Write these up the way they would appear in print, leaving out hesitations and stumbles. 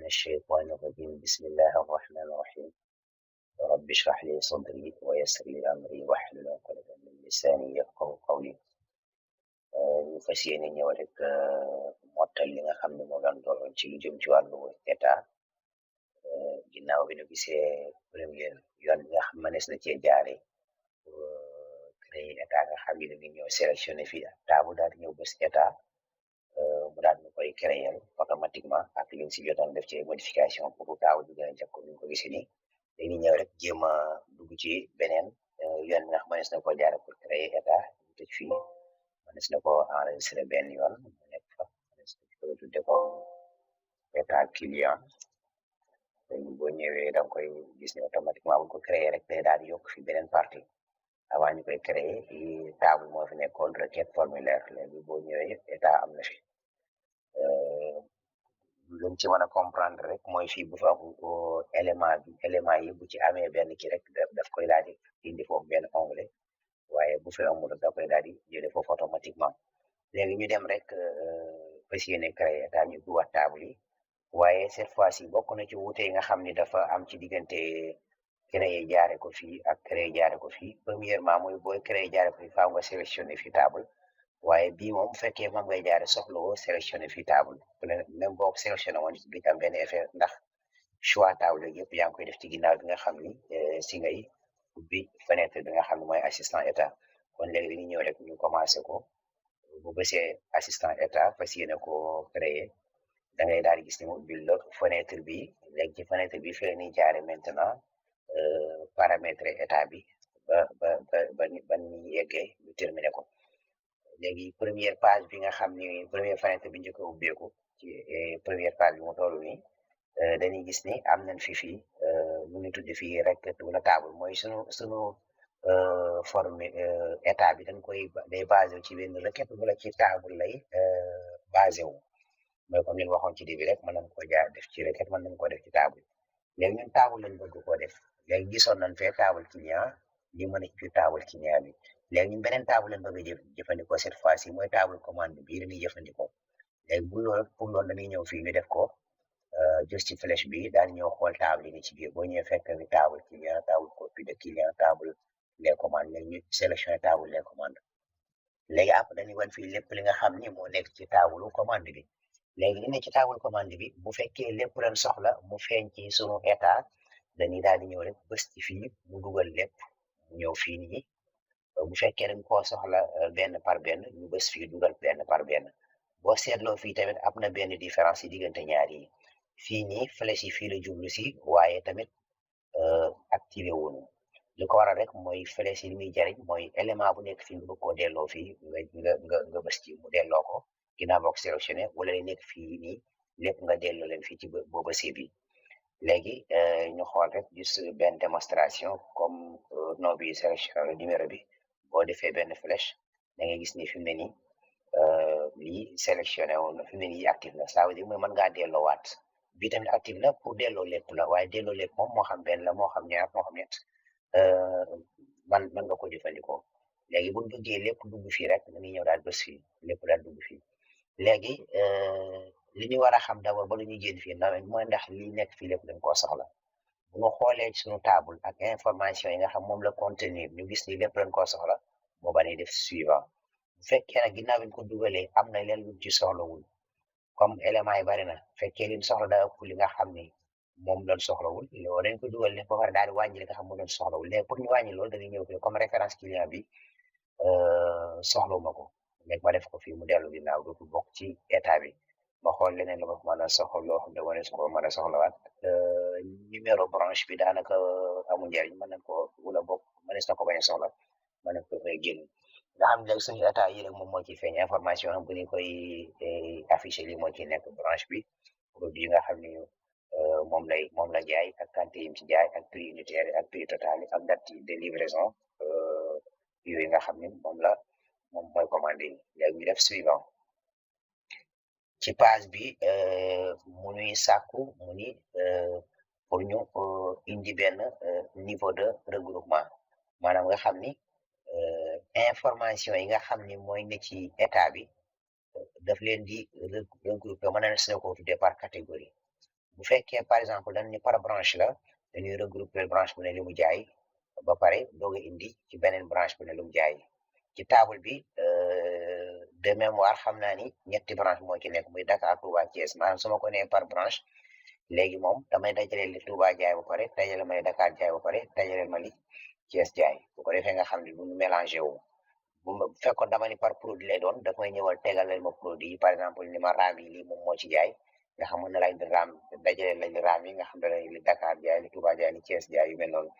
الشيطان الرجيم بسم الله الرحمن الرحيم رب اشرح لي صدري ويسر لي أمري واحلل عقدة من لساني يفقهوا قولي ñu fas yéene ñëw rek mottal li nga xam ne moo doon doon ci lu jëm ci wàllu état ginnaaw bi ñu gisee premier yoon bi nga xam mënees na cee jaare pour créer état nga xam ne dañuy ñëw sélectionné fii ak taabu daal di ñëw bés état mu daal ñu koy créer automatiquement ak liñ si jotoon def ci modification pour taabu bi gën a jàpp ñu ko gisee nii dañuy ñëw rek jéem a dugg ci beneen yoon bi nga xam mënees na ko jaare pour créer état ñu tëj fii mënees na ko enregistré benn yoon mu nekk fa mënees na ko tudde ko état client léegi boo ñëwee da nga koy gis ne automatiquement buñ ko créer rek day daal di yokk fi beneen partie avant ñu koy créer table moo fi nekkoon requête formulaire léegi boo ñëwee état am na fi luñ ci mën a comprendre rek mooy fii bu fa am élément yi bu ci amee benn ki rek daf koy daal di indi foofu benn onglet waaye bu fi amul da koy daal di jëlee foofu automatiquement léegi ñu dem rek fas yéene créer état ñu duwaat table yi waaye cette fois ci bokk na ci wuute yi nga xam ni dafa am ci diggante créer jaare ko fii ak créer jaare ko fii premièrement mooy booy créer jaare ko fii faaw nga sélectionné fii table waaye bii moom bu fekkee moom ngay jaare soxla woo sélectionné fii table même boo ko sélectionné woon du am benn effet ndax choix table yëpp yaa ngi koy def ci ginnaaw bi nga xam ni si ngay ubbi fenêtre bi nga xam ne mooy assistant état kon léegi dañuy ñëw rek ñu commencé ko bu bësee assistant état fas yéene ko créer da ngay daal di gis ni mu ubbil la fenêtre bi léegi ci fenêtre bi fii la ñuy jaare maintenant paramètre état bi ba ñu yeggee ñu terminé ko léegi première page bi nga xam ni première fenêtre bi njëkk a ubbeeku ci première page bi mu toll nii dañuy gis ni am nañ fi fii ñu ngi tudd fii rek na table mooy sunu forme état bi dañ koy day basé ci benn requête wala ci table lay basé wu mooy comme ni waxoon ci début rek mën nañ ko jaar def ci requête mën nañ ko def ci table léegi ñun table lañ bëgg koo def léegi gisoon nañ fee table client li mën a ci table client bi léegi ñun beneen table lañ bëgg a jëfandikoo cette fois ci mooy table commande bii dañuy jëfandikoo léegi bu loolu pour loolu dañuy ñëw fii ñu def ko jël ci flèche bi daal ñëw xool table yi ni ci biir boo ñëwee fekk ni table client table copie de client table les commandes léegi ñu sélectionné table les commandes léegi après dañuy wan fii lépp li nga xam ni moo nekk ci table commande bi léegi li nekk ci table commande bi bu fekkee lépp lañ soxla mu feeñ ci sunu état dañuy daal di ñëw rek bës ci fii mu dugal lépp mu ñëw fii nii bu fekkee dañ koo soxla benn par benn ñu bës fii dugal benn par benn boo seetloo fii tamit am na benn différence ci diggante ñaar yi fii nii flèche yi fii la jublu si waaye tamit activé wuñu li ko waral rek mooy flèche yi li muy jariñ mooy élément bu nekk fii nga bëgg koo delloo fii nga bës ci mu delloo ko ginnaaw boo ko sélectionné wala li nekk fii nii lépp nga delloo leen fii ci booba si bi léegi ñu xool rek juste benn démonstration comme nom bi sélectionné numéro bi boo defee benn flèche da ngay gis ni fi mu ne nii lii sélectionné woon fi mu ne nii active na ça veut dire mooy mën ngaa delloowaat bi tamit active na pour delloo lépp la waaye delloo lépp moom moo xam benn la moo xam ñaar moo xam ñett man nga ko jëfandikoo léegi buñ bëggee lépp dugg fii rek dañuy ñëw daal bës fii lépp daal dugg fii léegi li ñu war a xam d'abord ba lu ñuy génn fii nawet mooy ndax li nekk fii lépp dañ koo soxla bu ñu xoolee suñu table ak information yi nga xam moom la contenir ñu gis ni lépp dañ koo soxla booba day def suivant bu fekkee nag ginnaaw bi ñu ko dugalee am na leen luñ ci soxlawul comme élément yi bari na fekkee liñ soxla daa ëpp li nga xam ni moom lañ soxlawul loolu dañ ko dugal ne ba pare daal di wàññi li nga xam moom lañ soxlawul léegi pour ñu wàññi loolu dañuy ñëw fii comme référence client bi soxlawuma ko léegi ma def ko fii mu dellu ginnaaw dootul bokk ci état bi ma xool leneen la ma mën a soxla loo xam ne wane su ko mën a soxlawaat numéro branche bi daanaka amul njariñ mën nañ ko wala bokk mënees na ko bañ a soxla mën nañ ko fay génn nga xam ne léegi suñu état yi rek moom moo ci feeñ information am bu ñu koy affiché li moo ci nekk branche bi produit yi nga xam ne moom la jaay ak quantité yi ci jaay ak prix unitaire ak prix total yi ak date de livraison yooyu nga xam ne moom mooy commandé yi léegi ñu def suivant ci page bi mu ñuy sàkku mu ni pour ñu indi benn niveau de regroupement maanaam nga xam ni information yi nga xam ni mooy ne ci état bi daf leen di regrouper mën na ko tuddee par catégorie bu fekkee par exemple dañ ni par branche la dañuy regrouper branche bu ne li mu jaay ba pare doog a indi ci beneen branche bu ne lu mu jaay ci table bi de mémoire xam naa ni ñetti branche moo ci nekk muy Dakar Touba Thiès maanaam su ma ko nee par branche léegi moom damay dajale li Touba jaay ba pare dajale ma li Dakar jaay ba pare dajale ma li Thiès jaay bu ko defee nga xam ne duñu mélangé wu bu fekkoon dama ni par produit lay doon daf may ñëwal tegalal ma produit yi par exemple ni ma raam yi lii moom moo ci jaay nga xam ne lañ di raam dajale lañ raam yi nga xam ne li Dakar jaay li Touba jaay li Thiès jaay yu mel noonu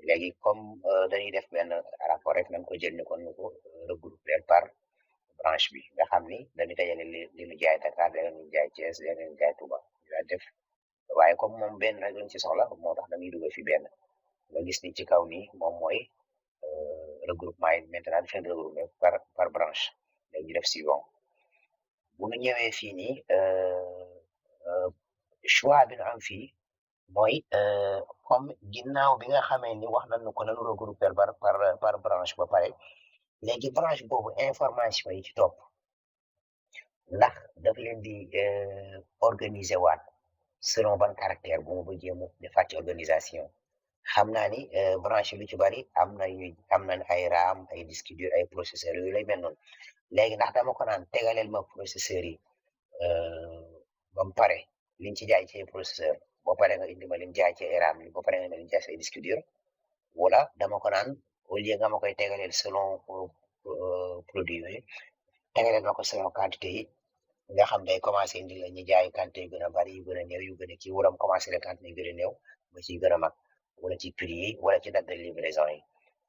léegi comme dañuy def benn rapport rek nañ ko jël ni kon ni ko regrouper par branche bi nga xam ni dañuy dajale li ñu jaay Dakar leneen ñu jaay Thiès leneen ñu jaay Touba ñu daan def waaye comme moom benn rek lañ ci soxla moo tax dañuy dugal fi benn nga gis ni ci kaw nii moom mooy regroupement yi maintenant daf leen regroupé par branche léegi ñu def suivant bu ñu ñëwee fii nii choix bi ñu am fii mooy comme ginnaaw bi nga xamee ni wax nañu ko nañu regroupé par branche ba pare léegi branche boobu information yi ci topp ndax daf leen di organiser waat selon ban caractère bu mu bëggee mu defaat ci organisation xam naa ni branche lu ci bari am nañ ay RAM ay disque dur ay processeur yooyu lay mel noonu léegi ndax dama ko naan tegaleel ma processeur yi ba mu pare liñ ci jaay ci ay processeur boo pare nga indi ma liñ jaay ci ay RAM yi boo pare nga liñ jaay ci ay disque dur wala dama ko naan au lieu nga ma koy tegaleel selon produit yooyu tegaleel ma ko selon quantité yi nga xam day commencé indi la ñu jaay quantité yu gën a bari yu gën a néew yu gën a kii wala mu commencé la quantité yu gën a néew ba ci gën a mag wala ci prix yi wala ci date de livraison yi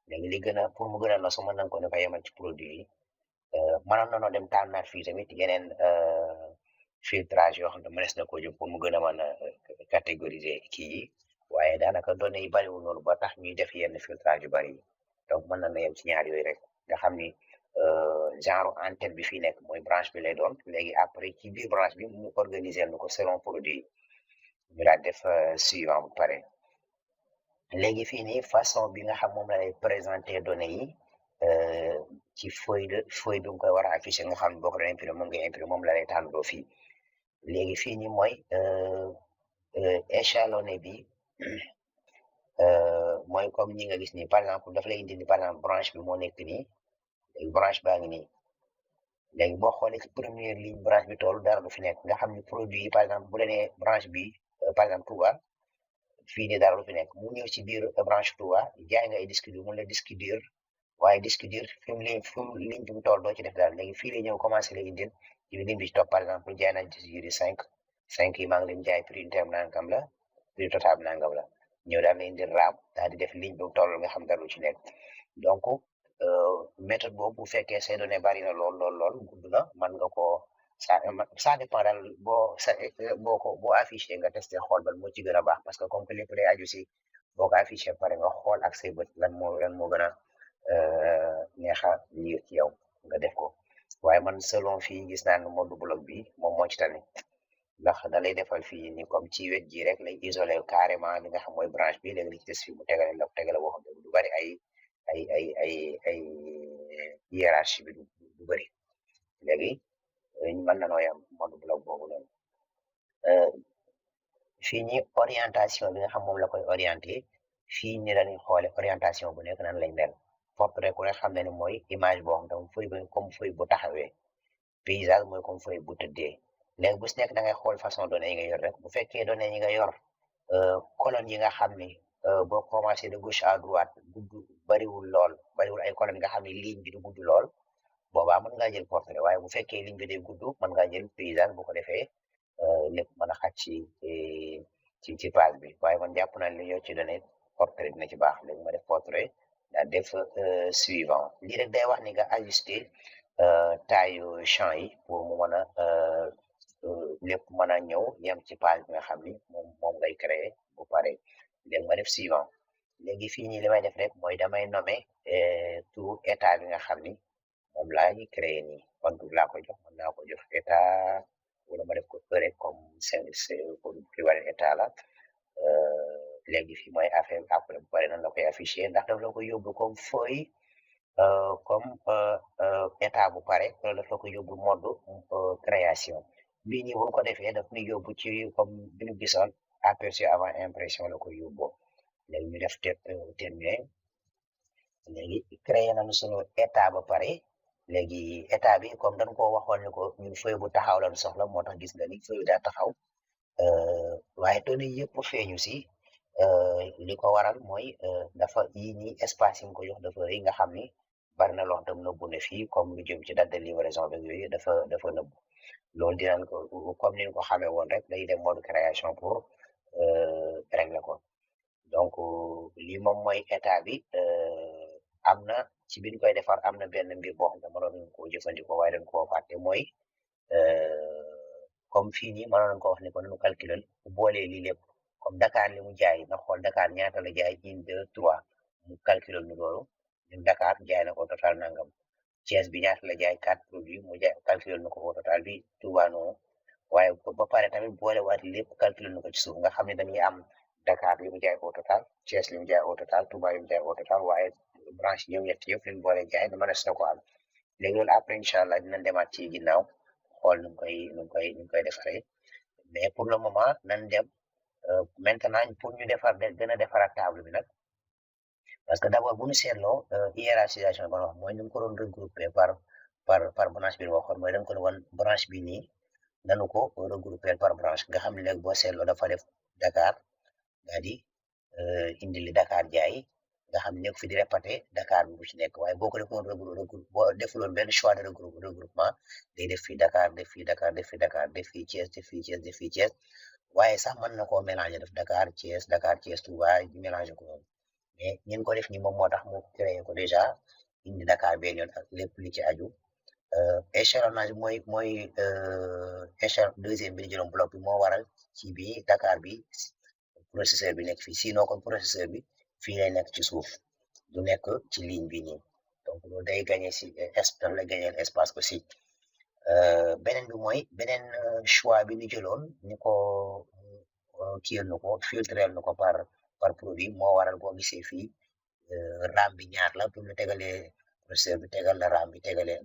léegi li gën a pour mu gën a nosu mën nañ ko ne fa yemal ci produit yi mënoon nañoo dem tànnaat fii tamit yeneen filtrage yoo xam ne mënees na ko jóg pour mu gën a mën a catégoriser kii yi waaye daanaka données yi bariwul noonu ba tax ñuy def yenn filtrage yu bari yi donc mën na yem ci ñaar yooyu rek nga xam ni genre antenne bi fii nekk mooy branche bi lay doon léegi après ci biir branche bi mu organiser nu ko selon produit ñu daal def suivant bu pare léegi fii nii façon bi nga xam moom la lay présenter données yi ci feuille bi nga koy war a afficher nga xam ne boo ko doon imprimer moom ngay imprimer moom la lay tànnaloo fii léegi fii nii mooy échelonné bi mooy comme ñi nga gis nii par exemple daf lay indi ni par exemple branche bi moo nekk nii léegi branche baa ngi nii léegi boo xoolee ci première ligne branche bi tool dara du fi nekk nga xam ni produit yi par exemple bu la nee branche bi par exemple Touba fii nii dara du fi nekk mu ñëw ci biir branche Touba jaay nga ay disque dur mu la disque dur waaye disque dur fi mu ligne bi mu tool doo ci def daal léegi fii la ñëw commencé la indil ci ligne bi ci topp par exemple jaay naa disque dur yi 5 yi maa ngi leen jaay prix unitaire nangam la prix total bi nangam la ñëw daal la indil raam daal di def ligne bi mu toll nga xam dara lu ci nekk donc méthode boobu bu fekkee say données bari na lool gudd na mën nga ko ça dépend daal boo affiché nga testé xool ban moo ci gën a baax parce que comme que lépp day aju si boo ko affiché pare nga xool ak say bët lan moo gën a neex a lire ci yow nga def ko waaye man selon fii gis naa ne mode bloc bi moom moo ci tane ndax da lay defal fii ni comme ci wet ji rek lay isolé carrément li nga xam mooy branche bi léegi li ci des fii mu tegale boo xam ne du bari ay hiérarchie bi du bëri léegi mën na noo yam mode bloc boobu noonu fii ñi orientation bi nga xam moom la koy orienté fii ni dañuy xoole orientation bu nekk nan lañ mel portrait ku ne xam ne ni mooy image boo xam ne feuille bi comme feuille bu taxawee paysage mooy comme feuille bu tëddee léegi bu si nekk da ngay xool façon données yi nga yor rek bu fekkee données yi nga yor colonne yi nga xam ni boo commencé de gauche à droite gudd bariwul ay colonne nga xam ne ligne bi du gudd lool boobaa mën ngaa jël portrait waaye bu fekkee ligne bi day gudd mën ngaa jël paysage bu ko defee lépp mën a xaj ci page bi waaye man jàpp naa li yor ci données portrait dina ci baax léegi ma def portrait daal def suivant lii rek day wax ni nga ajusté taille champ yi pour mu mën a lépp mën a ñëw yem ci page bi nga xam ni moom ngay créer bu pare léegi ma def suivant léegi fii nii li may def rek mooy damay nommer turu état bi nga xam ni moom laa ñu créer nii kon tur laa ko jox mën naa ko jox état wala ma def ko rek comme pour wane état la léegi fii mooy affaire après bu pare nan la koy affiché ndax daf la ko yóbbu comme feuille comme état bu pare loolu daf la ko yóbbu mode création bii nii bu ñu ko defee daf ñu yóbbu ci comme bi ñu gisoon aperçu avant impression la ko yóbboo léegi ñu def terminé léegi créé nañu suñu état ba pare léegi état bi comme dañ ko waxoon ni ko ñun feuille bu taxaw lañ soxla moo tax gis nga ni feuille daa taxaw waaye données yëpp feeñu si li ko waral mooy dafa yii nii espace yi nga ko jox dafa rëy nga xam ni bari na loo xam nëbbu ne fii comme lu jëm ci date de livraison beeg yooyu dafa nëbbu loolu dinañ ko comme ni ñu ko xamee woon rek day dem mode création pour régler ko donc lii moom mooy état bi am na ci biñ koy defar am na benn mbir boo xam ne mënoon nañ koo jëfandikoo waaye dañ koo fàtte mooy comme fii nii mënoon nañ ko wax ni ko nañu calculer bu boolee lii lépp comme Dakar li mu jaay na xool Dakar ñaata la jaay 1 2 3 mu calculer ñu loolu ñun Dakar jaay na ko total nangam Thiès bi ñaata la jaay 4 produits mu jaay calculer na ko au total bi Touba noonu waaye ba pare tamit boole waat lépp calculer na ko ci suuf nga xam ne dañuy am Dakar li mu jaay au total Thiès li mu jaay au total Touba li mu jaay au total waaye branche yi ñoom ñett yëpp li mu boole jaay dama des na ko am léegi loolu après incha allah dinañ demaat ci ginnaaw xool nu mu koy defaree mais pour le moment nañ dem maintenant pour ñu defar gën a defaraat table bi nag parce que d' abord bu ñu seetloo hiérarchisation ba wax mooy ñu ko doon regroupé par branche bi waxoon mooy dañ ko ne woon branche bi nii nanu ko regroupé par branche nga xam ne léegi boo seetloo dafa def Dakar daal di indi li Dakar jaay nga xam ne nekk fi di répété Dakar bi bu ci nekk waaye boo ko defoon boo defuloon benn choix de regroupement day def fii Dakar def fii Dakar def fii Dakar def fii Thiès def fii Thiès def fii Thiès waaye sax mën na koo mélanger def Dakar Thiès Touba mélanger ko noonu mais ñun ko def ni moom moo tax mu créé ko déjà indi Dakar benn yoon ak lépp li ci aju échelonnage mooy échelon deuxième bi di jëloon bloc bi moo waral ci bi Dakar bi processeur bi nekk fii sinon kon processeur bi fii lay nekk ci suuf du nekk ci ligne bi nii donc loolu day gagné si espace lay gagné espace aussi beneen bi mooy beneen choix bi ñu jëloon ñu ko kiyal na ko filtrel na ko par produit moo waral boo gisee fii RAM bi ñaar la pour ñu tegalee processeur bi tegal la RAM bi tegalee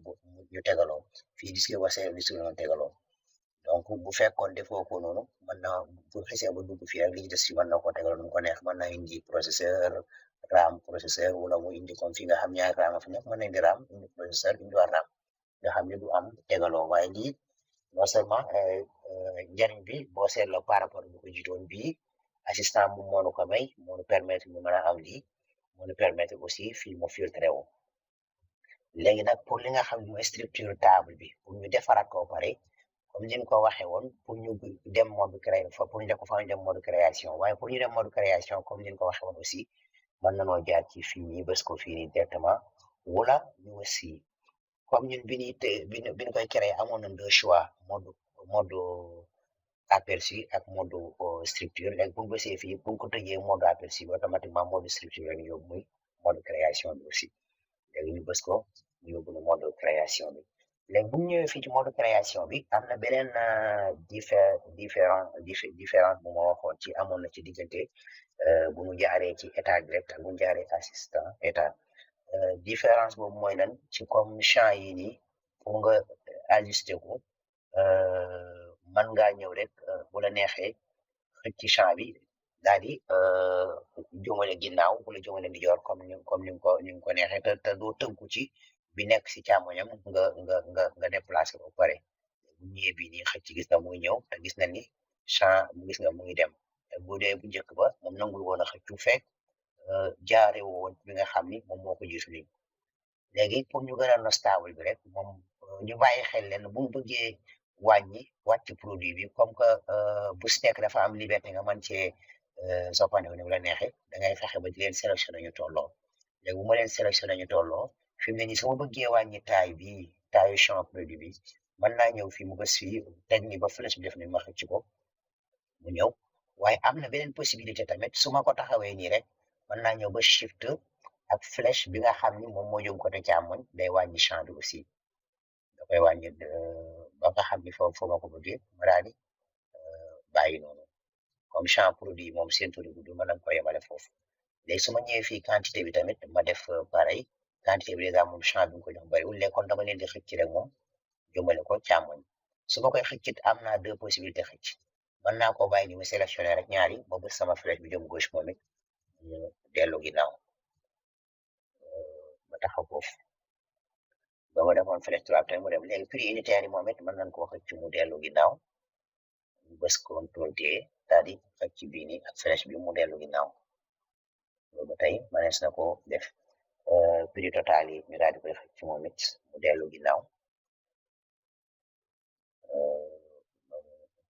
ñu tegaloo fii disque wasee disque noonu tegaloo donc bu fekkoon defoo ko noonu mën na bu xesee ba dugg fii rek li ci des ci mën na ko tegaloo nu ko neex mën na indi processeur RAM processeur wala mu indi comme fii nga xam ñaari RAM fi nekk mën na indi RAM indi processeur indi waa RAM nga xam ne du am tegaloo waaye lii non seulement njariñ bi boo seetloo par rapport bu ko jiitoon bii assistant mu moo nu ko may moo nu permettre ñu mën a am lii moo nu permettre aussi fii mu filtré wu léegi nag pour li nga xam ne mooy structure table bi pour ñu defaraat ko pare comme ni ñu ko waxee woon pour ñu dem mode création pour ñu def ko fa ñu dem mode création waaye pour ñu dem mode création comme ni ñu ko waxee woon aussi mën nañoo jaar ci fii nii bës ko fii nii directement wala ñu aussi comme ñun bi ñu koy créé amoon nañ deux choix mode aperçu ak mode structure léegi bu ñu bësee fii bu ñu ko tëjee mode aperçu bi automatiquement mode structure la ñu yóbbu muy mode création bi aussi léegi ñu bës ko ñu yóbbu nu mode création bi léegi bu ñu ñëwee fii ci mode création bi am na beneen différence bu ma waxoon ci amoon na ci diggante bu ñu jaaree ci état direct ak bu ñu jaaree assistant état différence boobu mooy lan ci comme champ yi nii pour nga ajuster ko mën ngaa ñëw rek bu la neexee xëcc ci champ bi daal di jëmale ginnaaw wala jëmale ndijoor comme ni nga ko neexee te doo tënku ci bi nekk si càmmoñam nga déplacé ko pare bu ñëwee bii nii xëcc gis nga muy ñëw te gis na ni champ gis nga muy dem te bu dee bu njëkk ba moom nangul woon a xëccu fekk jaare woon bi nga xam ni moom moo ko jiitu nii léegi pour ñu gën a stable bi rek moom ñu bàyyi xel leen bu ñu bëggee wàcc produit bi comme que bu si nekk dafa am liberté nga mën cee soppandiku ni mu la neexee da ngay fexe ba di leen sélectionné ñu tolloo léegi bu ma leen sélectionné ñu tolloo fi mu ne nii sama bëggee wàññi taayu champ produit bi mën naa ñëw fii mu bës fii teg ni ba flèche bi def ni ma xëcc ko mu ñëw waaye am na beneen possibilité tamit su ma ko taxawee nii rek mën naa ñëw ba shift ak flèche bi nga xam ni moom moo jëm côté càmmoñ day wàññi champ bi aussi da koy wàññi ba nga xam ni foofu ma ko bëggee ma daal di bàyyi noonu comme champ produit moom seen turi gudd mën nañ ko yemale foofu léegi su ma ñëwee fii quantité bi tamit ma def pareil quantité bi dèjà moom champ bi nga ko jox bariwul léegi kon dama leen di xëcc rek moom jëmale ko càmmoñ su ma koy xëccit am naa deux possibilités xëcc mën naa ko bàyyi ni mu sélectionné rek ñaari ma bës sama flèche bi jëm gauche moom it mu dellu ginnaaw ma taxaw foofu ba ma defoon flèche droite tamit mu dem léegi prix unitaire yi moom it mën nañ koo xëcc mu dellu ginnaaw ñu bës contrôle T daal di xëcc bii nii ak flèche bi mu dellu ginnaaw loolu ba tey mënees na ko def prix total yi ñu daal di koy xëcc moom it mu dellu ginnaaw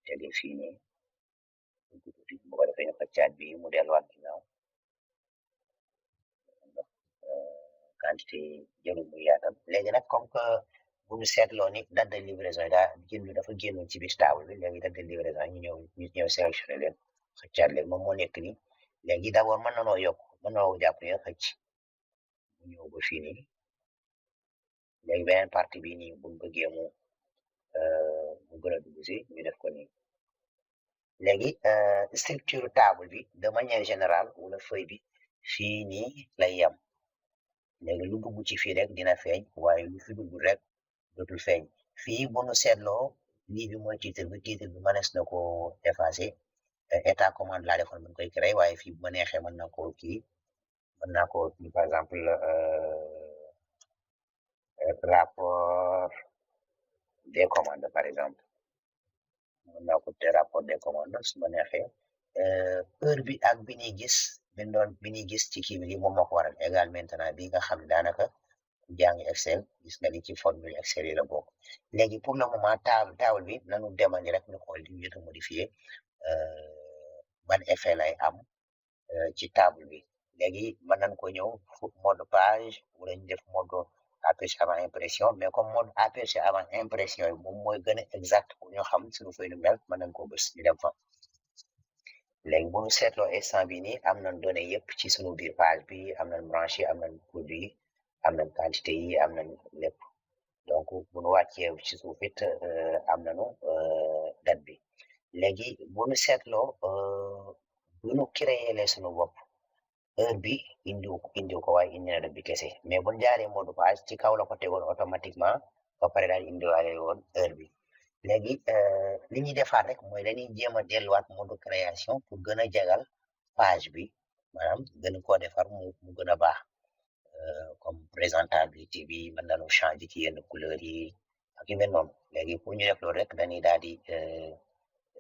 tege fii nii bu ko defee ñu xëccaat bi mu delluwaat ginnaaw quantité jërul muy yaatal léegi nag comme que bu ñu seetloo ni date de livraison yi dafa génnoon ci biir table bi léegi date de livraison ñu ñëw sélectionné leen xëccaat leen moom moo nekk nii léegi d' abord mën nanoo yokk mën nanoo jàpp ne xëcc mu ñëw ba fii nii léegi beneen partie bi nii buñ bëggee mu gën a dugg si ñu def ko nii léegi structure table bi de manière générale wala feuille bi fii nii lay yam léegi lu dugg ci fii rek dina feeñ waaye lu fi dugg rek dootul feeñ fii bu nu seetloo lii bi mooy titre bi mënees na ko effacer état commande laa defoon mën koy créer waaye fii bu ma neexee mën na koo kii mën naa ko par exemple rapport des commandes par exemple mën naa ko te rapport des commandes su ma neexee heure bi ak bi ñuy gis bi ñuy gis ci kii bi moom moo ko waral égal maintenant bi nga xam ne daanaka jàng Excel gis nga li ci formule Excel yi la bokk léegi pour le moment table bi nanu demandi rek ñu xool li ñu jot a modifié ban effet lay am ci table bi léegi mën nañ ko ñëw mode page wala ñu def mode aperçu avant impression mais comme mode aperçu avant impression yi moom mooy gën a exact pour ñu xam suñu fay nu mel mën nañ ko bës ñu dem fa léegi bu ñu seetloo instant bi nii am nañ données yëpp ci suñu biir page bi am nañ branche yi am nañ produit am nañ quantité yi am nañ lépp donc bu ñu wàccee ci suuf it am nañu date bi léegi bu ñu seetloo bu ñu créé le suñu bopp heure bi indiw ko waaye indi na date bi kese mais bu ñu jaaree mode page ci kaw la ko tegoon automatiquement ba pare daal indiwaale woon heure bi léegi li ñuy defaat rek mooy dañuy jéem a delluwaat mode création pour gën a jagal page bi maanaam gën koo defar mu gën a baax comme présentabilité bi mën nañu changer ci yenn couleurs yi ak yu mel noonu léegi pour ñu def loolu rek dañuy daal di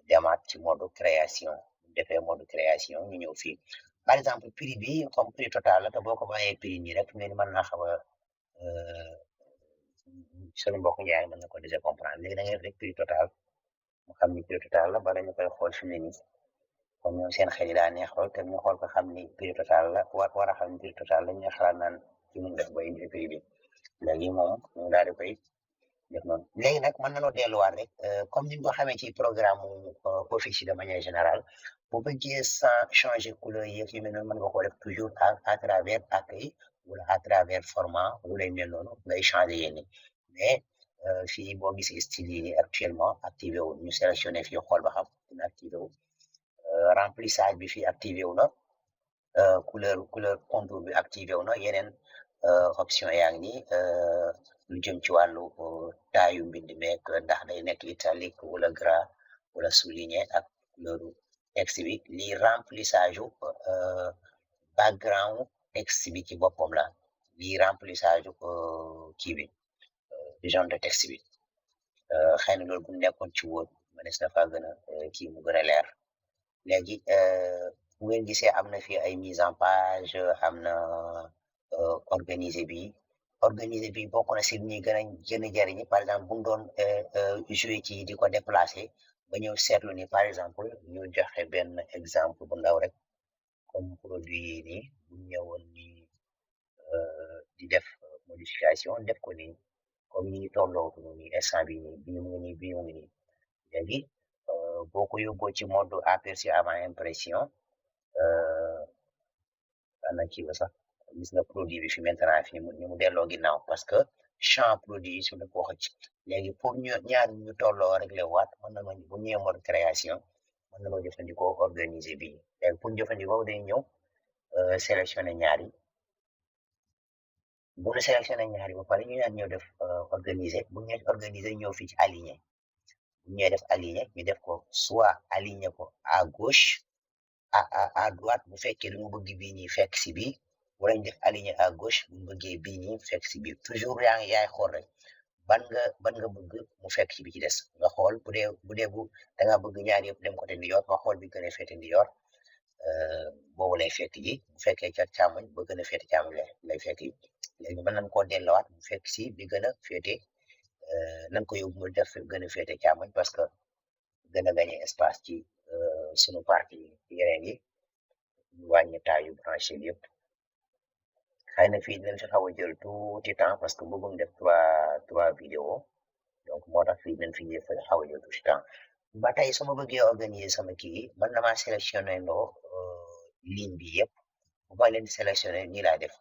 demaat ci mode création bu defee mode création ñu ñëw fii par exemple prix bi comme prix total la te boo ko bàyyee prix nii rek mel ni mën naa xaw a sunu mbokk njaay mën na ko déjà comprendre léegi da ngay def rek prix total mu xam ni prix total la bala ñu koy xool fi mu ne nii comme ñoom seen xel yi daa neex lool te ñu xool ko xam ni prix total la war a xam ni prix total la ñu xalaat naan ci mun def ba indi prix bi léegi moom ñu daal di koy def noonu léegi nag mën nañoo delluwaat rek comme ni ñu ko xamee ci programme Office de manière générale bu bëggee sans changer couleur yi yu mel noonu mën nga ko def toujours à travers accueil wala à travers format wala yu mel noonu ngay changer yéen mais fii boo gisee style yi actuellement activé wu ñu sélectionné fii xool ba xam dina activé wu remplissage bi fii activé wu na couleur contour bi activé wu na yeneen option yaa ngi nii lu jëm ci wàllu taayu mbind meek ndax day nekk italique wala gras wala souligné ak couleur texte bi lii remplissage u background texte bi ci boppam la lii remplissage kii bi jaune de texte bi xëy na loolu bu nekkoon ci Word mënees na faa gën a kii mu gën a leer léegi bu ngeen gisee am na fi ay mise en page am na organiser bi bokk na si ñi gën a jariñi par exemple bu doon jouer ci di ko déplacer ba ñëw seetlu ni par exemple ñu joxe benn exemple bu ndaw rek comme produit yi nii bu ñëwoon ni di def modification def ko nii comme ñi tollootu ni instant bi nii bii mu ngi nii bii mu ngi nii léegi boo ko yóbboo ci mode aperçu avant impression ana kii ba sax gis nga produit bi fi maintenant fi ñu mu delloo ginnaaw parce que champ produit yi su da ko xëcc léegi pour ñaar ñu tolloo réglé waat mën na bu ñëwee mode création mën na loo jëfandikoo organiser bi léegi pour jëfandikoo day ñëw sélectionné ñaar yi bu ñu sélectionné ñaar yi ba pare ñu ñaar ñëw def organiser bu ñu organiser ñëw fii ci aligné ñuy def aligné ñu def ko soit aligné ko à gauche à droite bu fekkee lu mu bëgg bii nii fekk si bii wala ñu def aligné à gauche bu mu bëggee bii nii fekk si bii toujours yaay xool rek ban nga bëgg mu fekk ci bi ci des nga xool bu da nga bëgg ñaar yëpp dem côté ndijoor nga xool bi gën a féete ndijoor boobu lay fekk ji bu fekkee ca càmmoñ ba gën a féete càmmoñ lay fekk ji léegi mën nañ koo delluwaat bu fekk si bi gën a féete nañ ko yóbbu mu def gën a féete càmmoñ parce que gën a gagné espace ci sunu partie yeneen yi ñu wàññi taayu branché yëpp xëy na fii dinañ fi xaw a jël tuuti temps parce que bëggum def trois vidéo donc moo tax fii dinañ fi xaw a jël tuuti temps ba tey su ma bëggee organiser sama kii man na maa sélectionné ndoo ligne bi yëpp bu ma leen sélectionné nii laa def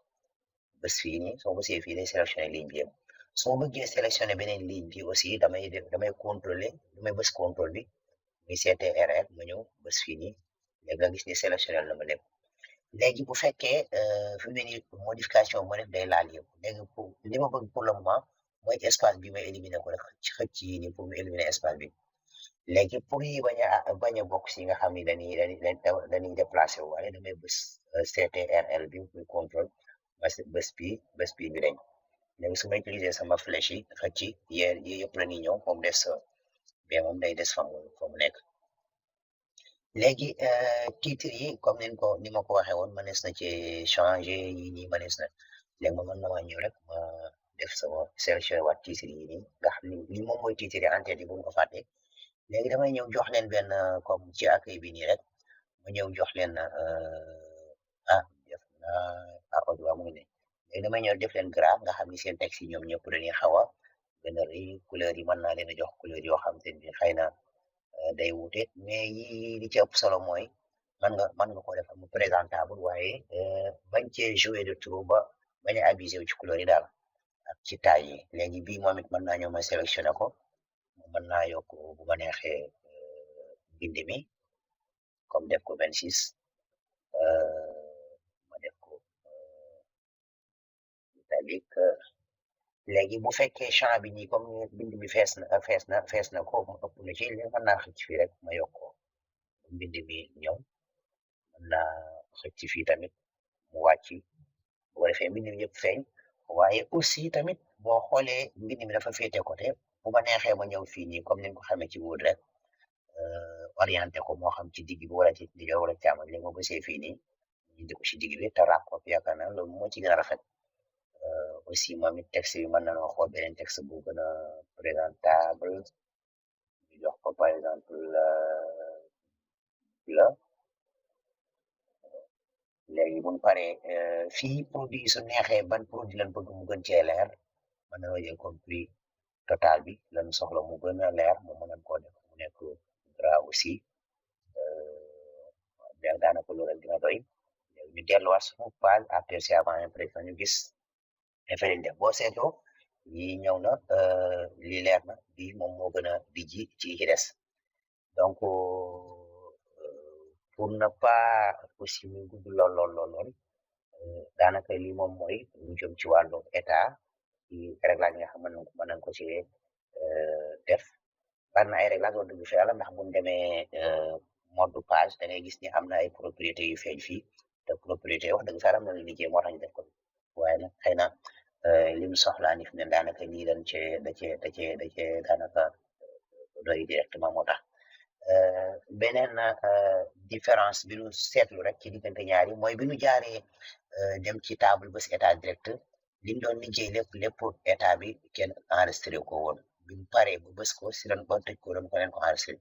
bés fii nii soo bësee fii day sélectionné ligne bi yëpp su ma bëggee sélectionné beneen ligne bi aussi damay contrôler damay bës contrôle bi muy CTRL ma ñëw bés fii nii léegi nga gis ni sélectionné na ma lépp léegi bu fekkee fi mu ne nii modification moo def day laal yëpp léegi pour li ma bëgg pour le moment mooy espace bi may éliminer ko rek xëcc yi nii pour mu éliminer espace bi léegi pour yi bañ a bokk si nga xam ni dañuy déplacé wu waaye damay bës CTRL bi muy contrôle bés bi bi dañ léegi su ma utiliser sama flèche yi xëcc yi yëpp la ñuy ñëw moom des mais moom day des fa mu nekk léegi titre yi comme ni ma ko waxee woon mënees na ci changer yi nii mënees na léegi ma mën na maa ñëw rek ma def sama sélectionné waat titre yi nii nga xam ni li moom mooy titre en tête yi bu mu ko fàtte léegi damay ñëw jox leen benn comme ci accueil bi nii rek ma ñëw jox leen def na audio mu ngi ne léegi damay ñëw def leen gras nga xam ni seen texte yi ñoom ñëpp dañuy xaw a gën a rëy couleur yi mën naa leen a jox couleur yoo xam te ni xëy na day wute mais yi li ci ëpp solo mooy mën nga ko def mu présentable waaye bañ cee jouer de trop ba bañ a abusé wu ci couleur yi daal ak ci taille yi léegi bii moom it mën naa ñëw ma sélectionné ko mën naa yokk bu ma neexee bind mi comme def ko 26 ma def ko italique léegi bu fekkee champ bi nii comme bind bi fees na ko mu ëpp na ci li mën naa xëcc fii rek ma yokk ko bind mi ñëw mën naa xëcc fii tamit mu wàcc bu ko defee mbind mi yëpp feeñ waaye aussi tamit boo xoolee mbind mi dafa féete côté bu ma neexee ma ñëw fii nii comme ni nga ko xamee ci Word rek orienté ko moo xam ci digg bi wala ci ndijoor wala càmmoñ léegi ma bësee fii nii ñu indi ko ci digg bi te ràpp ko yaakaar naa loolu moo ci gën a rafet aussi moom it texte bi mën nañoo xool beneen texte bu gën a présentable ñu jox ko par exemple la léegi bu ñu paree fii produit su neexee ban produit lañ bëgg mu gën cee leer mën nañoo jël comme prix total bi lañ soxla mu gën a leer mu mën nañ koo def mu nekk gras aussi léegi daanaka loolu rek dina doy léegi ñu delluwaat suñu page aperçu avant impression ñu gis effet yi def boo seetloo yi ñëw na li leer na bi moom moo gën a dijji ci ci des donc pour ne pas aussi muy gudd lool daanaka lii moom mooy lu jëm ci wàllu état ci réglage yi nga xam mën nañ ko ci def bari na ay réglage wax dëgg fa yàlla ndax buñ demee mode page da ngay gis ni am na ay propriété yu feeñ fii te propriété wax dëgg fa yàlla am na lu liggéey moo tax ñu def ko waaye nag xëy na li mu soxlaa ni fi ne daanaka lii dañ cee daanaka doy directement moo tax beneen différence bi ñu seetlu rek ci diggante ñaari mooy bi ñu jaaree dem ci table bés état direct liñ doon liggéey lépp état bi kenn enregistré ko woon bi mu paree bu bés ko si lañ ko tëj ko doon ko leen ko enregistré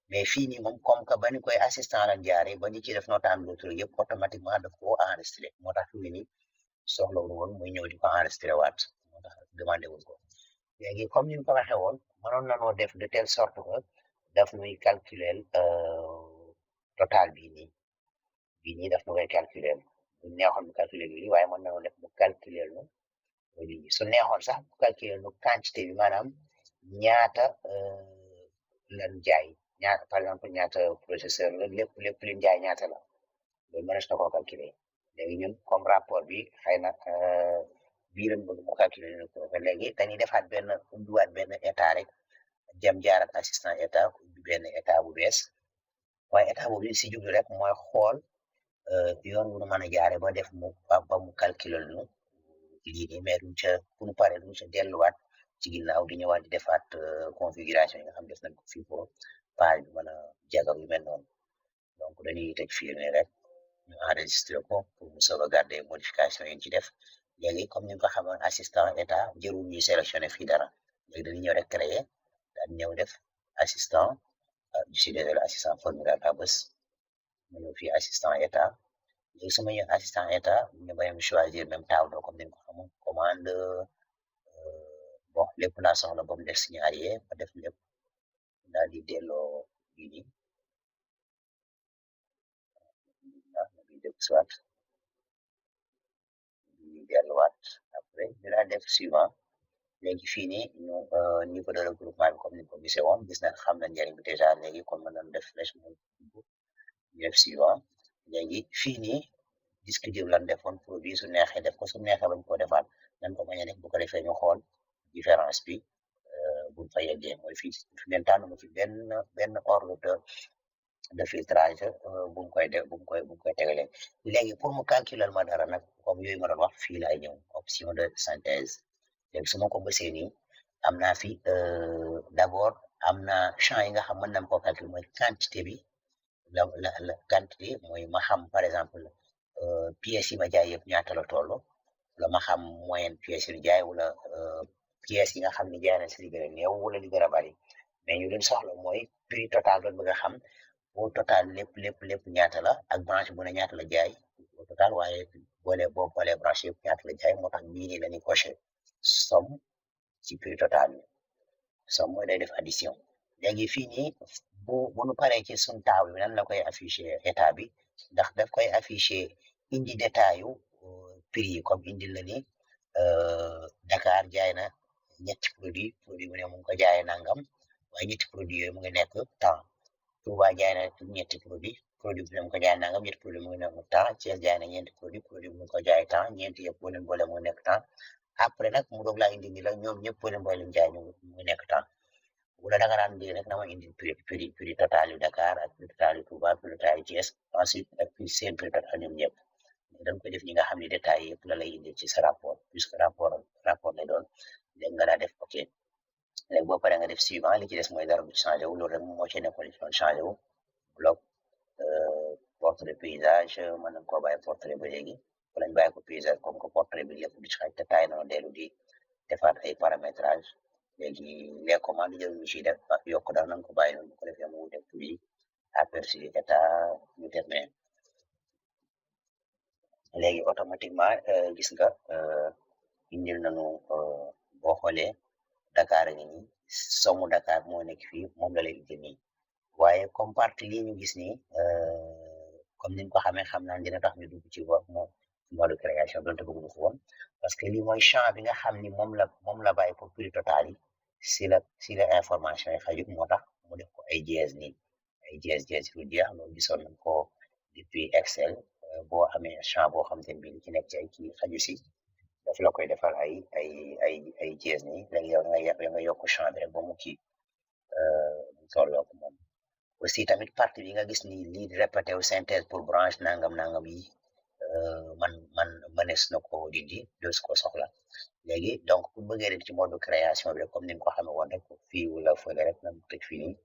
mais fii nii moom comme que ba ñu koy assistant lañ jaaree ba ñu ci def notable d'auteur yëpp automatiquement daf ko enregistré moo tax fi mu ne nii soxlawul woon muy ñëw di ko enregistré waat moo tax demandé wuñ ko léegi comme ni ñu ko waxee woon mënoon nañoo def de telle sorte que daf ñuy calculer total bii nii daf ñu koy calculer bu neexoon mu calculer lii waaye mën nañoo def mu calculer nu lii su neexoon sax mu calculer nu quantité bi maanaam ñaata lan jaay ñaata par exemple ñaata processeur la lépp liñ jaay ñaata la loolu mënees na koo calculer léegi ñun comme rapport bi xëy na bii lañ bëgg mu calculer ñu ko léegi dañuy defaat ubbiwaat benn état rek jëm jaar ak assistant état ubbi benn état bu bees waaye état boobu li si jublu rek mooy xool yoon wu nu mën a jaare ba def mu ba mu calculer nu lii nii mais duñ ca bu ñu paree duñ ca delluwaat ci ginnaaw di ñëwaat di defaat configuration yi nga xam def nañ ko fii pour page bi mën a jagar yu mel noonu donc dañuy tëj fii nii rek ñu enregistré ko pour mu sauvegarder modification yi ci def léegi comme ni nga ko xamoon assistant état jërul ñuy sélectionné fii dara léegi dañuy ñëw rek créer daal ñëw def assistant je suis désolé assistant formulaire la bés ma ñëw fii assistant état léegi su ma ñëw assistant état ñu bayam choisir même tableau comme ni nga ko xamoon commande bon lépp laa soxla ba mu def signal yi ba def lépp daal di delloo lii nii bi def soit di delluwaat après ñu daal def suivant léegi fii nii ñu niveau de regroupement bi comme ni ko gisee woon gis na xam na njëriñ bi déjà léegi kon mën nañ def flèche mu ñu def suivant léegi fii nii disque dur lan defoon produit su neexee def ko su neexee bañ ko defaat nan ko bañ a def bu ko defee ñu xool différence bi buñ fa yeggee mooy fii fi ngeen tànn mu ci benn ordre de filtrage buñ koy def buñ koy tegalee léegi pour mu calculer ma dara nag comme yooyu ma doon wax fii laay ñëw option de synthèse léegi su ma ko bësee nii am naa fi d'abord am na champ yi nga xam mën nañ koo calculer mooy quantité bi la quantité mooy ma xam par exemple pièces yi ma jaay yëpp ñaata la toll wala ma xam moyenne pièces yi jaay wala pièces yi nga xam ne jaay na si li gën a néew wala li gën a bari mais ñu leen soxla mooy prix total doon bëgg a xam au total lépp ñaata la ak branche bu ne ñaata la jaay au total waaye boo boolee branche yëpp ñaata la jaay moo tax bii nii la ñuy coché somme ci prix total bi somme mooy day def addition léegi fii nii bu nu paree ci suñ table bi nan la koy affiché état bi ndax daf koy affiché indi détail yu prix yi comme indil la ni Dakar jaay na ñetti produit mu ne mu ngi ko jaayee nangam waaye ñetti produit yooyu mu ngi nekk temps Touba jaay na ñetti produit bu ne mu ko jaay nangam ñetti produit mu ngi nekk temps Thiès jaay na ñeenti produit mu ngi ko jaay temps ñeenti yëpp boo leen boole mu nekk temps après nag mu doog laa indi ni la ñoom ñëpp boo leen boole leen jaay mu nekk temps wala da nga daan indi rek dama indi prix total yu Dakar ak prix total yu Touba prix total yu Thiès ensuite ak prix seen prix total ñoom ñëpp dañ ko def ñi nga xam ne détails yëpp la lay indi ci sa rapport puisque rapport lay doon léegi nga daa def ok léegi boo paree nga def suivant li ci des mooy dara du changé wu loolu rek moo ci nekkoon ci doon changé wu bloc portrait paysage mën nañ koo bàyyi portrait ba léegi wala ñu bàyyi ko paysage comme que portrait bi lépp di xaj te taay na dellu di defaat ay paramétrage léegi les commandes jël ñu ciy def ak yokk daal nañ ko bàyyi noonu bu ko defee mu def bi aperçu état ñu terminé léegi automatiquement gis nga indil nañu boo xoolee Dakar ngi nii somu Dakar moo nekk fii moom la lay indil nii waaye comme partie lii ñu gis nii comme niñ ko xamee xam naa dina tax ñu dugg ci mode création donte bëgguñu ko woon parce que lii mooy champ bi nga xam ni moom la bàyyi pour prix total yi si la information yi xajut moo tax mu def ko ay jees nii ay jees yu jeex loolu gisoon nañ ko depuis Excel boo amee champ boo xam te ne bii li ci nekk ci ay kii xaju si daf la koy defal ay jees nii léegi yow nga yokk champ bi rek ba mu kii mu tolloo ko moom aussi tamit partie bi nga gis ni lii di répété wu synthèse pour branche nangam yi manees na ko dindi dos ko soxla léegi donc pour bëggee def ci mode création bi rek comme ni nga ko xamee woon rek fii wala fële rek na tëj fii nii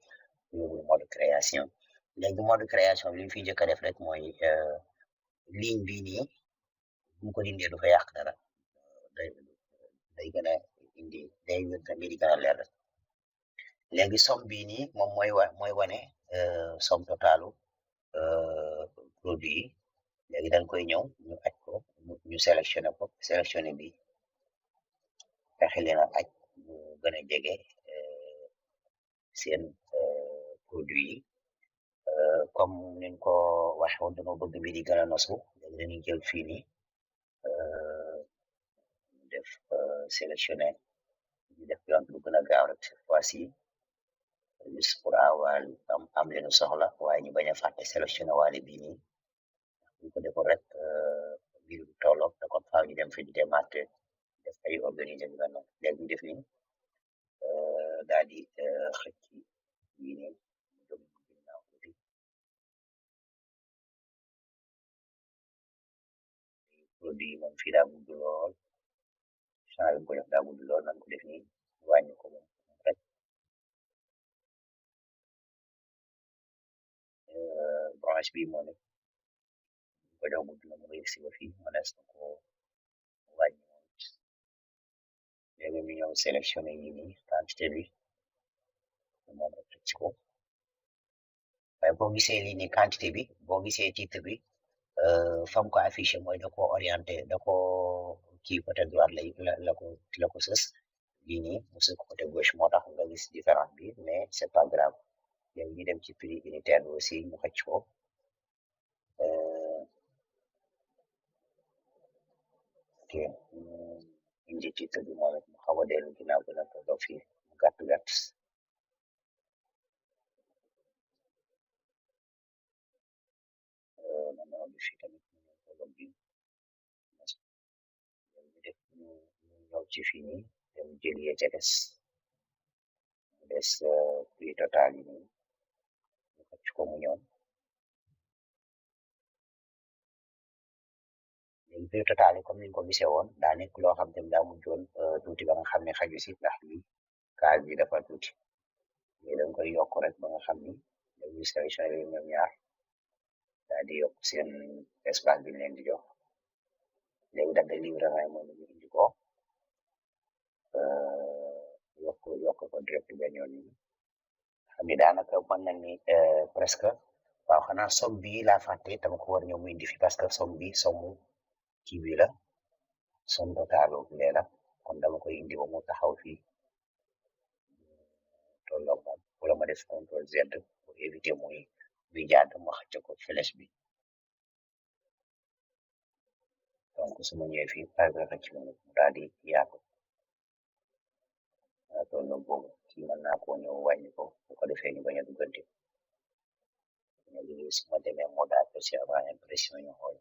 yóbbu mode création léegi mode création bi li ñu fi njëkk a def rek mooy ligne bii nii bu ko dindee du fa yàq dara day gën a indi day mbiri gën a leer rek léegi somme bii nii moom mooy wane somme totalu produit yi léegi dañ koy ñëw ñu aj ko ñu sélectionné bi fexe leen a aj ñu gën a jege seen produit yi comme niñ ko waxe woon dama bëgg bi di gën a nosu léegi dañuy jël fii nii def sélectionné ñu def yoon lu gën a gaaw rek cette fois-ci juste pour avoir am leenu soxla waaye ñu bañ a fàtte sélectionné waale bii nii ñu ko defoon rek mbir bu tolloog da kon faaw ñu dem fi di démarqué def ay organisé bi nga noonu léegi ñu def nii daal di bi moom fii daa gudd lool champ bi ko def daa gudd lool nan ko def nii wàññi ko moom rek branche bi moo nekk ko jox gudd na mu ngi si ba fii mënees na ko wàññi moom léegi ñu ñëw sélectionné yi nii quantité bi moom rek teg ci ko waaye boo gisee lii nii quantité bi boo gisee titre bi fam ko affiché mooy da ko orienté da ko kii côté droite la ko sës lii nii mu sës côté gauche moo tax nga gis différence bi mais c'est pas grave léegi ñu dem ci prix unitaire bi aussi ñu xëcc ko ok indi titre bi moom it mu xaw a dellu ginnaaw gën a tolloo fii mu gàtt gàtt maintenant bi fii tamit ñu tolloo bi ñu ñëw ci fii nii dem jëli ya ca des mu des prix total yi nii ñu xëcc ko mu ñëw léegi prix total yi comme niñ ko gisee woon daa nekk loo xam te daa mujjoon tuuti ba nga xam ne xaju si ndax lii case bi dafa tuuti mais dañ koy yokk rek ba nga xam ni dañuy sélectionné bi ñoom ñaar daal di yokk seen espace bi leen di jox léegi dagg livrement yi moom ñu indi ko yokk ko direct benn yoon yi xam ni daanaka mën na ni presque waaw xanaa somme bi laa fàtte dama ko war ñëw mu indi fi parce que somme bi somme kii bi la somme total lee la kon dama koy indi ba mu taxaw fii tolloog moom wala ma def contrôle Z pour éviter muy jàdd ma xëcc ko flèche bi donc su ma ñëwee fii par exemple ci mu daal di yaatu tolloog boobu kii mën naa koo ñëw wàññi ko bu ko defee ñu bañ a duggante léegi su ma demee mode aperçu avant impression ñu xool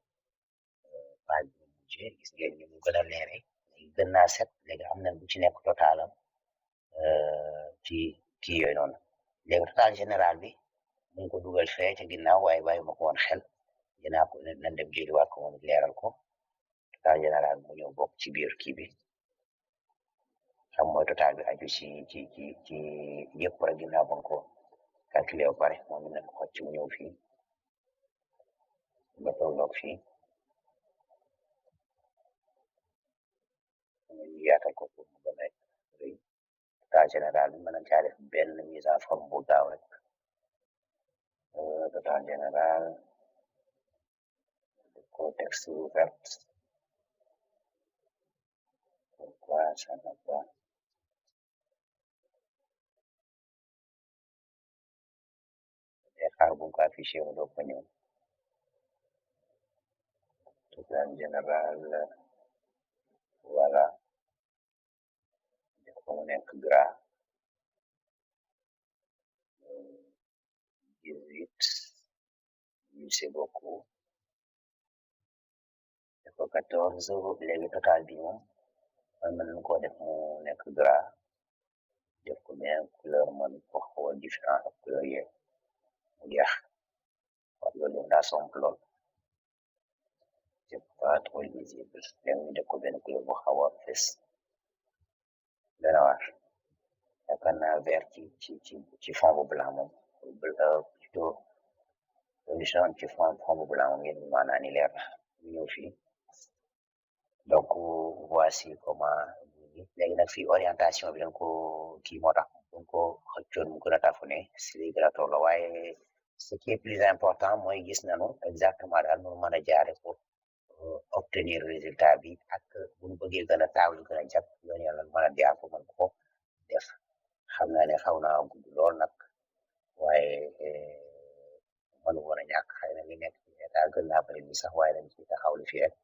page bi mujjee gis ngeen ni mu gën a leere léegi gën naa set léegi am na bu ci nekk totalam ci kii yooyu noonu léegi total général bi mu ngi ko dugal fee ca ginnaaw waaye bàyyi ma ko woon xel dinaa ko nan dem jëliwaat ko moom leeral ko total général mu ñëw bokk ci biir kii bi xam mooy total bi aju ci yëpp rek ginnaaw ba nga ko calculé ba pare moom it nañ ko xocc mu ñëw fii ba tolloog fii ñu yaatal ko pour mu gën a rëy total général bi mën nañ caa def benn mise en forme bu gaaw rek total général ko texte vert pourquoi ça n'a pas xaar bu ko affiché mu doog ko ñëw total général voilà def ko mu nekk gras 18 c'est beaucoup def ko 14 léegi total bi moom man mën nañ koo def mu nekk gras def ko benn couleur man pour xaw a différent ak couleur yi mu jeex wax loolu daa somp lool c'est pas trop lisible léegi ñu def ko benn couleur bu xaw a fes dana waar yaakaar naa vert ci fond bu blanc moom plutôt solution ci fond bu blanc moom ngeen maanaa ni leer na ñu ñëw fii donc voici comment léegi nag fii orientation bi dañ ko kii moo tax dañ ko xëccoon mu gën a tafune si li gën a tolloo waaye ce qui est plus important mooy gis nañu exactement daal nu mën a jaare pour obtenir résultat bi ak bu ñu bëggee gën a taaw lu gën a jàpp yoon yàlla mën a jaar pour mën ko def xam naa ne xaw naa gudd lool nag waaye mënu woon a ñàkk xëy na li nekk ci état gën naa bëri bi sax waaye dañ ci taxawlu fii rek